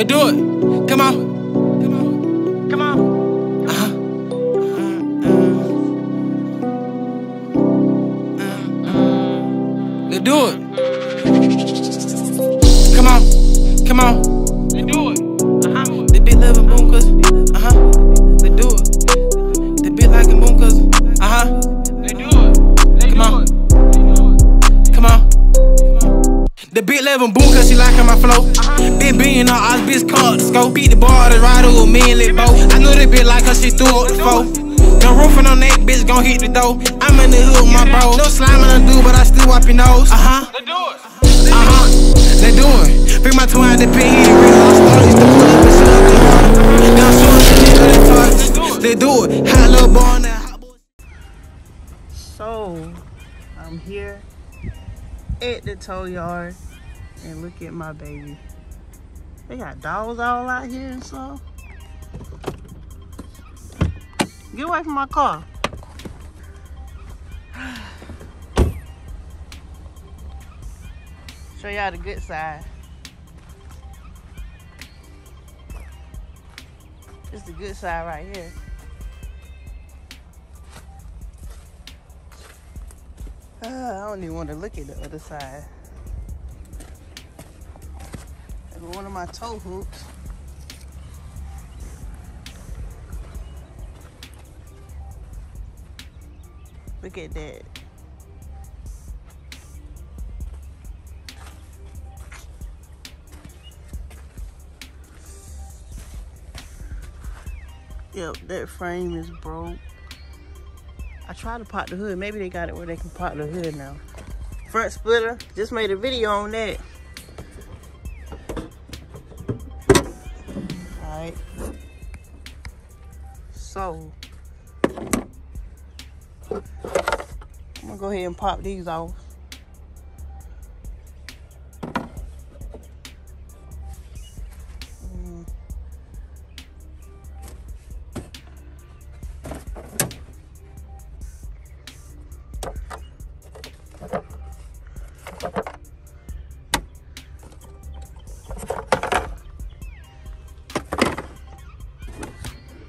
Let's do it. Come on. Come on. Come on. Let's do it. Come on. Come on. Let's do it. The big loving boom cuz. Let's do it. The big like a boom cuz. Let's do it. Come on. Come on. The big loving boom cuz she liking my flow. Been being on eyes, bitch caught the scope. Beat the bar, the rider with me and lit bow. I know that bitch like her, she threw up the foe. No roofing on that bitch, gon' hit the door. I'm in the hood with my bro. No slime in the dude, but I still wipe your nose. Let's do it. Let's do it. Bring my twin out the pin, he the real all-star. Used to pull up and shut up the water. Now show us the nigga that targets. Let's do it. Hot little boy on that. So, I'm here at the tow yard and look at my baby. They got dogs all out here and stuff. Get away from my car. Show y'all the good side. This is the good side right here. I don't even want to look at the other side. There's one of my tow hooks. Look at that. Yep, that frame is broke. I tried to pop the hood. Maybe they got it where they can pop the hood now. Front splitter. Just made a video on that. Alright. So, I'm gonna go ahead and pop these off.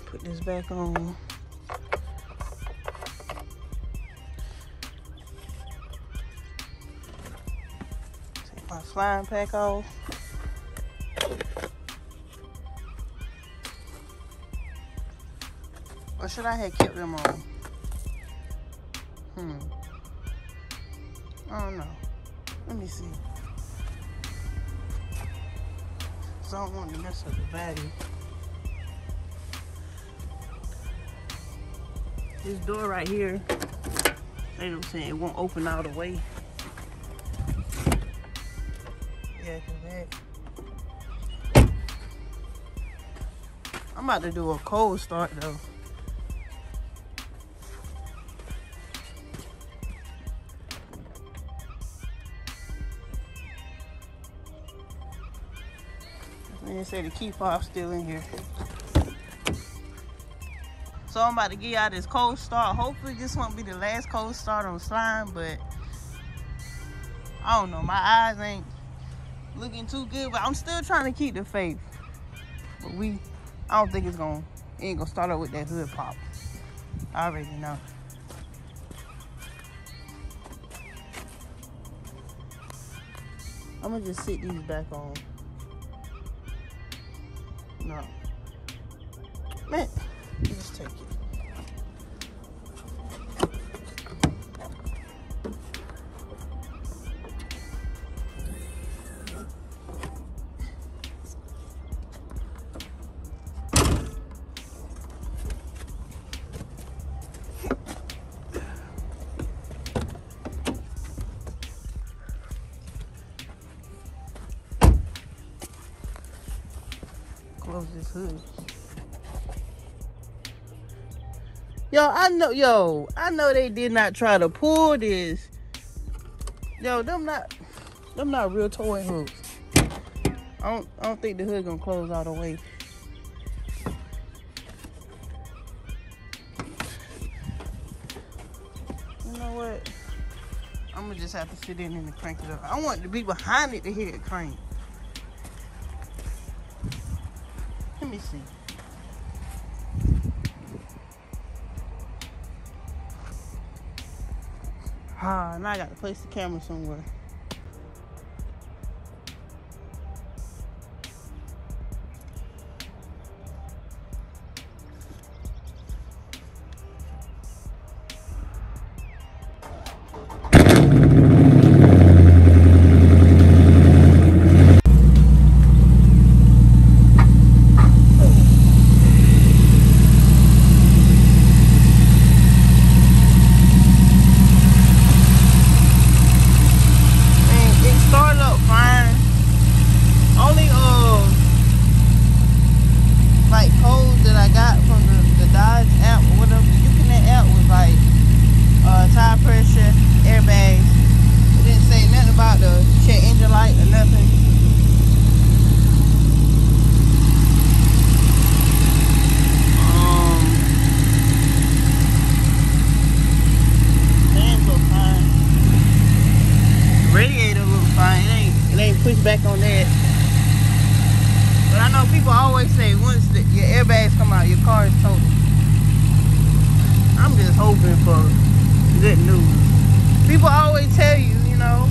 Put this back on. Take my slime pack off. Or should I have kept them on? I don't know. Let me see. So I don't want to mess up the battery. This door right here, they don't say it won't open all the way. Yeah, cause that. I'm about to do a cold start though. They say the key fob's still in here. So I'm about to give y'all this cold start. Hopefully this won't be the last cold start on slime, but I don't know. My eyes ain't looking too good, but I'm still trying to keep the faith. But I don't think it ain't gonna start up with that hood pop. I already know. I'm gonna just sit these back on. No. Man, just take it. Close this hood. I know they did not try to pull this. Yo, them not real towing hooks. I don't think the hood gonna close all the way. You know what? I'm gonna just have to sit in and crank it up. I want to be behind it to hear it crank. Let me see. Ah, now I got to place the camera somewhere. Back on that. But I know people always say once your airbags come out, your car is total. I'm just hoping for good news. People always tell you, you know,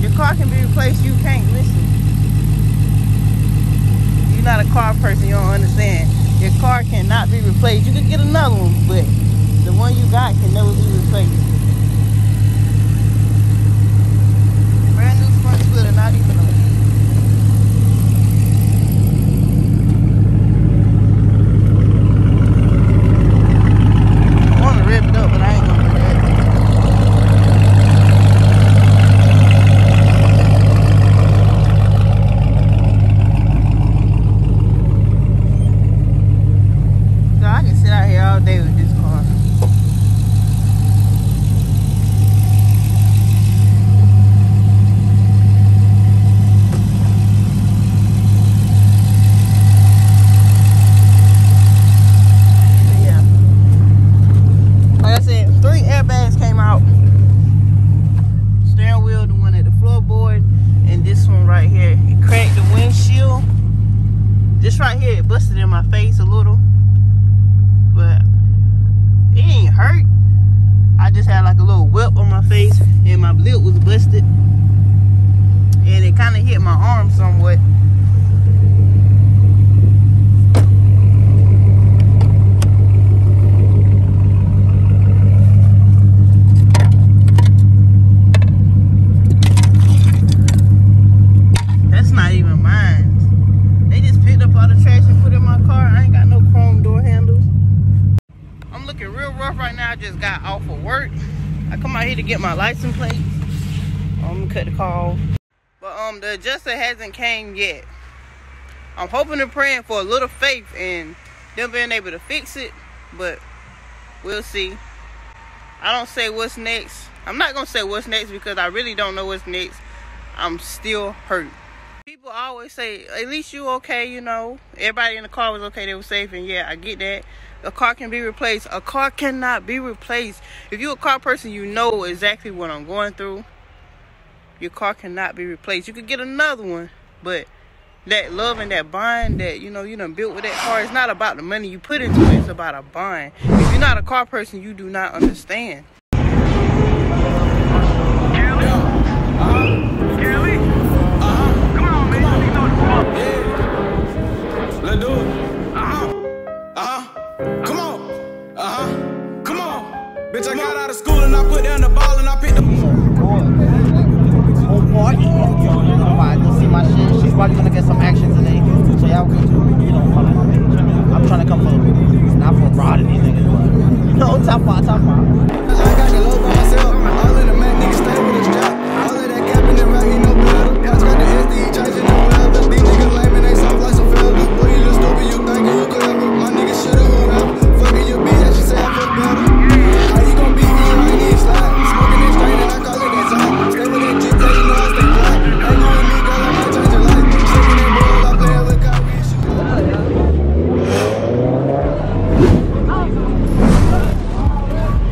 your car can be replaced. You can't listen. You're not a car person. You don't understand. Your car cannot be replaced. You can get another one, but the one you got can never be replaced. Splitter, not even a I want to rip it up, but I ain't gonna do that. So I can sit out here all day with this car. Right here, it busted in my face a little, but it ain't hurt. I just had like a little whip on my face and my lip was busted and it kind of hit my arm somewhat. That's not even mine. Up all the trash and put in my car. I ain't got no chrome door handles. I'm looking real rough right now. I just got off of work. I come out here to get my license plate. I'm gonna cut the call. But the adjuster hasn't came yet. I'm hoping and praying for a little faith in them being able to fix it, but we'll see. I don't say what's next. I'm not gonna say what's next because I really don't know what's next. I'm still hurt. People always say, at least you okay, you know. Everybody in the car was okay, they were safe, and yeah, I get that. A car can be replaced. A car cannot be replaced. If you're a car person, you know exactly what I'm going through. Your car cannot be replaced. You could get another one, but that love and that bond that, you know, you done built with that car, it's not about the money you put into it, it's about a bond. If you're not a car person, you do not understand. Let's do it. Come on. Come on. Bitch, I got out of school and I put down the ball and I picked the whole party. I can see my shit. She's probably gonna get some action today. So y'all can, you know, I'm trying to come for not for broad or anything. No, top 5.